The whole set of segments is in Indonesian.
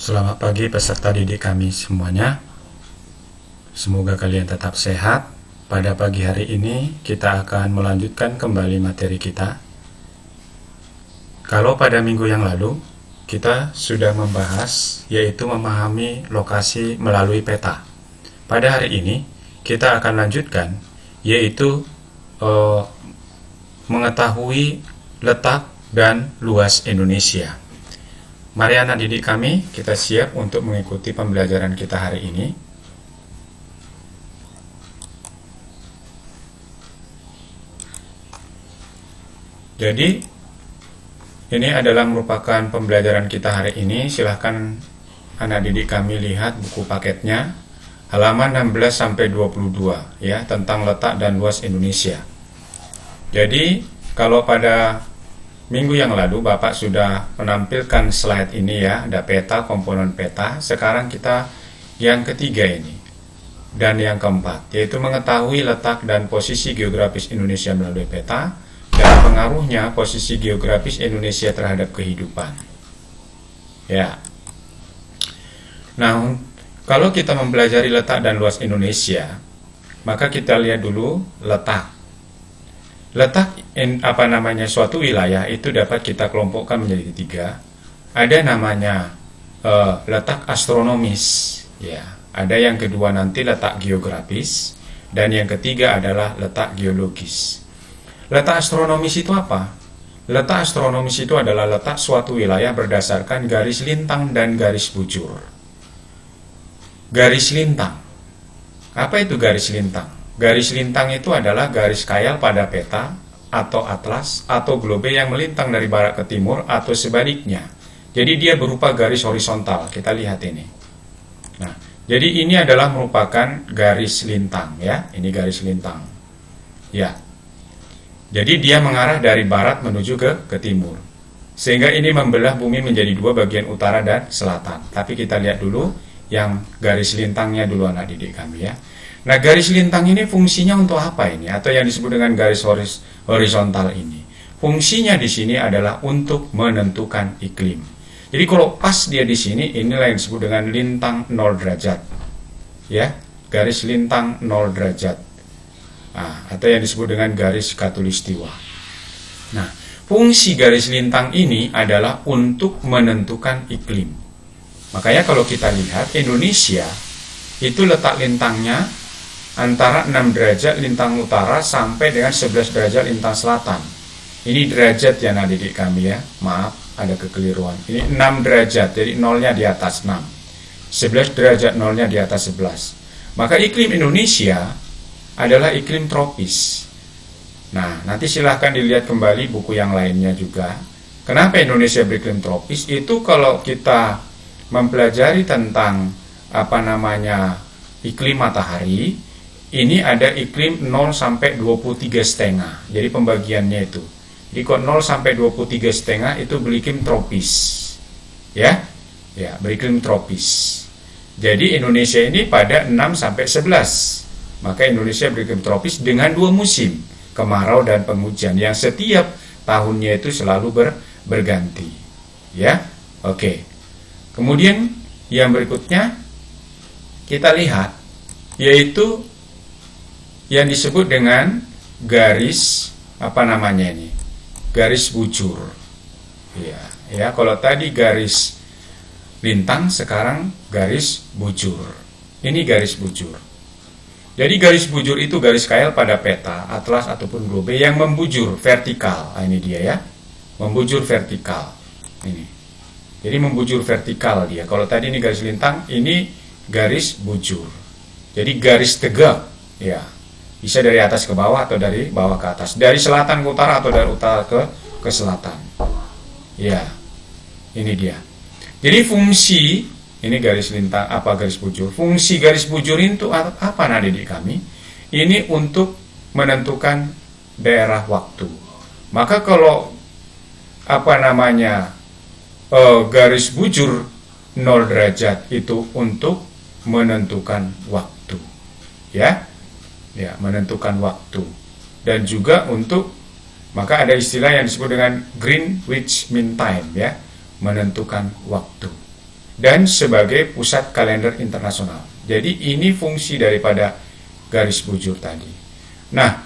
Selamat pagi peserta didik kami semuanya. Semoga kalian tetap sehat. Pada pagi hari ini kita akan melanjutkan kembali materi kita. Kalau pada minggu yang lalu kita sudah membahas yaitu memahami lokasi melalui peta. Pada hari ini kita akan lanjutkan yaitu mengetahui letak dan luas Indonesia. Mari anak didik kami, kita siap untuk mengikuti pembelajaran kita hari ini. Jadi, ini adalah merupakan pembelajaran kita hari ini. Silahkan anak didik kami lihat buku paketnya, halaman 16-22 ya, tentang letak dan luas Indonesia. Jadi, kalau pada minggu yang lalu Bapak sudah menampilkan slide ini ya, ada peta, komponen peta. Sekarang kita yang ketiga ini dan yang keempat, yaitu mengetahui letak dan posisi geografis Indonesia melalui peta dan pengaruhnya posisi geografis Indonesia terhadap kehidupan. Ya. Nah, kalau kita mempelajari letak dan luas Indonesia, maka kita lihat dulu letak. Letak suatu wilayah itu dapat kita kelompokkan menjadi tiga. Ada namanya letak astronomis, ya. Ada yang kedua nanti letak geografis, dan yang ketiga adalah letak geologis. Letak astronomis itu apa? Letak astronomis itu adalah letak suatu wilayah berdasarkan garis lintang dan garis bujur. Garis lintang. Apa itu garis lintang? Garis lintang itu adalah garis khayal pada peta atau atlas atau globe yang melintang dari barat ke timur atau sebaliknya. Jadi dia berupa garis horizontal. Kita lihat ini. Nah, jadi ini adalah merupakan garis lintang ya. Ini garis lintang. Ya. Jadi dia mengarah dari barat menuju ke timur. Sehingga ini membelah bumi menjadi dua bagian utara dan selatan. Tapi kita lihat dulu yang garis lintangnya dulu anak didik kami ya. Nah, garis lintang ini fungsinya untuk apa ini? Atau yang disebut dengan garis horizontal ini. Fungsinya di sini adalah untuk menentukan iklim. Jadi kalau pas dia di sini, inilah yang disebut dengan lintang 0 derajat. Ya, garis lintang 0 derajat. Nah, atau yang disebut dengan garis khatulistiwa. Nah, fungsi garis lintang ini adalah untuk menentukan iklim. Makanya kalau kita lihat Indonesia itu letak lintangnya antara 6 derajat lintang utara sampai dengan 11 derajat lintang selatan. Ini derajat ya anak didik kami ya. Maaf, ada kekeliruan. Ini 6 derajat, jadi nolnya di atas 6. 11 derajat nolnya di atas 11. Maka iklim Indonesia adalah iklim tropis. Nah, nanti silahkan dilihat kembali buku yang lainnya juga. Kenapa Indonesia beriklim tropis? Itu kalau kita mempelajari tentang iklim matahari, ini ada iklim 0 sampai 23,5. Jadi pembagiannya itu. Jadi kalau 0 sampai 23,5 itu beriklim tropis. Ya? Ya, beriklim tropis. Jadi Indonesia ini pada 6 sampai 11. Maka Indonesia beriklim tropis dengan dua musim, kemarau dan penghujan yang setiap tahunnya itu selalu berganti. Ya? Oke. Kemudian yang berikutnya kita lihat yaitu yang disebut dengan garis garis bujur. Ya, kalau tadi garis lintang, sekarang garis bujur. Ini garis bujur. Jadi garis bujur itu garis khayal pada peta, atlas ataupun globe yang membujur vertikal. Nah, ini dia ya. Membujur vertikal. Ini. Jadi membujur vertikal dia. Kalau tadi ini garis lintang, ini garis bujur. Jadi garis tegak, ya. Bisa dari atas ke bawah atau dari bawah ke atas, dari selatan ke utara atau dari utara ke selatan. Ya, ini dia. Jadi fungsi ini garis lintang garis bujur. Fungsi garis bujur itu apa anak didik kami? Ini untuk menentukan daerah waktu. Maka kalau garis bujur 0 derajat itu untuk menentukan waktu. Ya. Ya, menentukan waktu. Dan juga untuk, maka ada istilah yang disebut dengan Greenwich Mean Time ya, menentukan waktu. dan sebagai pusat kalender internasional. Jadi ini fungsi daripada garis bujur tadi. Nah,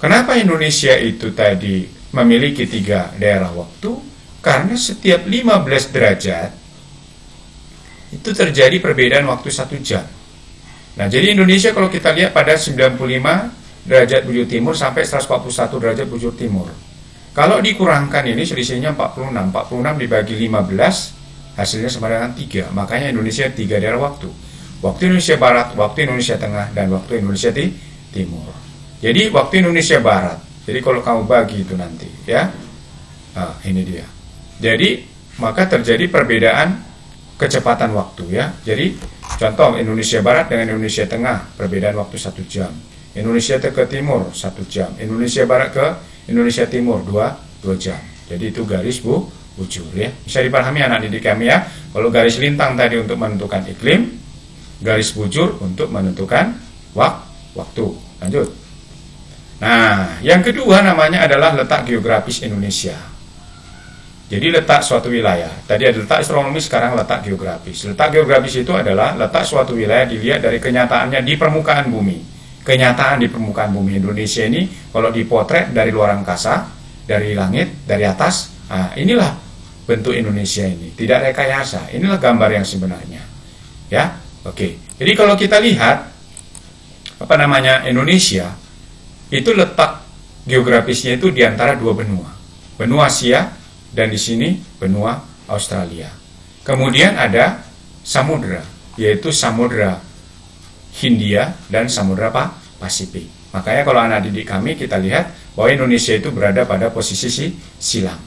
kenapa Indonesia itu tadi memiliki 3 daerah waktu? Karena setiap 15 derajat itu terjadi perbedaan waktu 1 jam. Nah, jadi Indonesia kalau kita lihat pada 95 derajat bujur timur sampai 141 derajat bujur timur. Kalau dikurangkan ini selisihnya 46. 46 dibagi 15 hasilnya sama dengan 3. Makanya Indonesia 3 daerah waktu. Waktu Indonesia Barat, waktu Indonesia Tengah, dan waktu Indonesia Timur. Jadi waktu Indonesia Barat. Jadi kalau kamu bagi itu nanti, ya. Nah, ini dia. Jadi maka terjadi perbedaan kecepatan waktu, ya. Jadi contoh Indonesia Barat dengan Indonesia Tengah perbedaan waktu 1 jam. Indonesia ke Timur 1 jam. Indonesia Barat ke Indonesia Timur 2 jam. Jadi itu garis bujur, ya. Bisa dipahami anak didik kami, ya. Kalau garis lintang tadi untuk menentukan iklim, garis bujur untuk menentukan waktu. Lanjut. Nah, yang kedua namanya adalah letak geografis Indonesia. Jadi letak suatu wilayah. Tadi ada letak astronomis, sekarang letak geografis. Letak geografis itu adalah letak suatu wilayah dilihat dari kenyataannya di permukaan bumi. Kenyataan di permukaan bumi Indonesia ini kalau dipotret dari luar angkasa, dari langit, dari atas, nah inilah bentuk Indonesia ini. Tidak rekayasa. Inilah gambar yang sebenarnya. Ya, oke. Jadi kalau kita lihat Indonesia itu letak geografisnya itu di antara 2 benua. Benua Asia dan di sini benua Australia. Kemudian ada samudra, yaitu samudra Hindia dan samudra Pasifik. Makanya kalau anak didik kami kita lihat bahwa Indonesia itu berada pada posisi silang.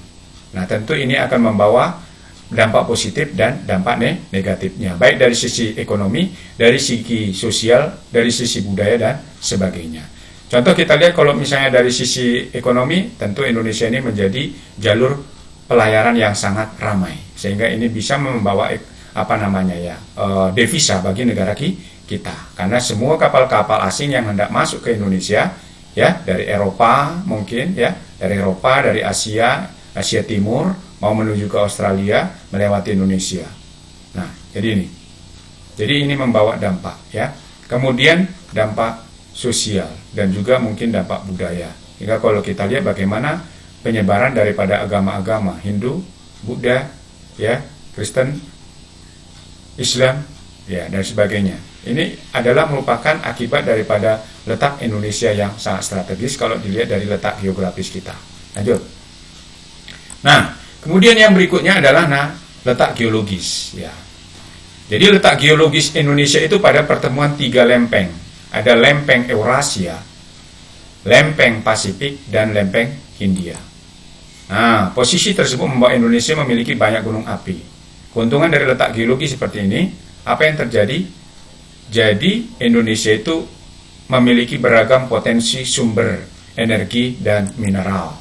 Nah, tentu ini akan membawa dampak positif dan dampak negatifnya, baik dari sisi ekonomi, dari sisi sosial, dari sisi budaya dan sebagainya. Contoh kita lihat kalau misalnya dari sisi ekonomi, tentu Indonesia ini menjadi jalur pelayaran yang sangat ramai, sehingga ini bisa membawa devisa bagi negara kita, karena semua kapal-kapal asing yang hendak masuk ke Indonesia, ya, dari Eropa mungkin, ya, dari Eropa, dari Asia Timur mau menuju ke Australia melewati Indonesia. Nah, jadi ini membawa dampak, ya. Kemudian dampak sosial dan juga mungkin dampak budaya. Hingga kalau kita lihat bagaimana penyebaran daripada agama-agama Hindu, Buddha, ya, Kristen, Islam, ya, dan sebagainya. Ini adalah merupakan akibat daripada letak Indonesia yang sangat strategis kalau dilihat dari letak geografis kita. Lanjut. Nah, kemudian yang berikutnya adalah letak geologis, ya. Jadi letak geologis Indonesia itu pada pertemuan 3 lempeng. Ada lempeng Eurasia, lempeng Pasifik, dan lempeng Hindia. Nah, posisi tersebut membuat Indonesia memiliki banyak gunung api. Keuntungan dari letak geologi seperti ini, apa yang terjadi? Jadi, Indonesia itu memiliki beragam potensi sumber energi dan mineral.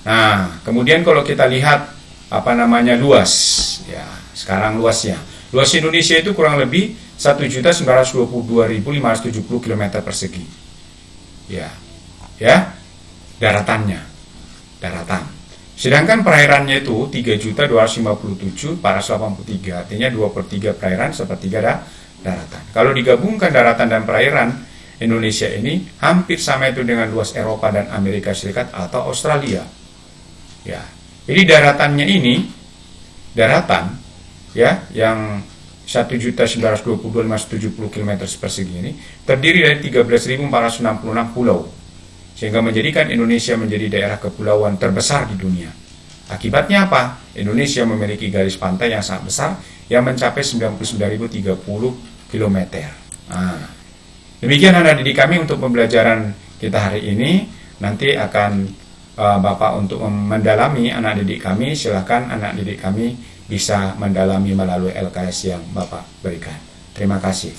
Nah, kemudian kalau kita lihat luas, ya, sekarang luasnya. Luas Indonesia itu kurang lebih 1.922.570 km persegi. Ya. Daratan. Sedangkan perairannya itu 3.257.483, artinya 2/3 perairan, 1/3 daratan. Kalau digabungkan daratan dan perairan Indonesia ini hampir sama itu dengan luas Eropa dan Amerika Serikat atau Australia. Ya. Jadi daratan ya, yang 1.922.570 km persegi ini terdiri dari 13.466 pulau, sehingga menjadikan Indonesia menjadi daerah kepulauan terbesar di dunia. Akibatnya apa? Indonesia memiliki garis pantai yang sangat besar yang mencapai 99.030 km. Nah, demikian anak didik kami untuk pembelajaran kita hari ini. Nanti akan Bapak untuk mendalami anak didik kami, silakan anak didik kami bisa mendalami melalui LKS yang Bapak berikan. Terima kasih.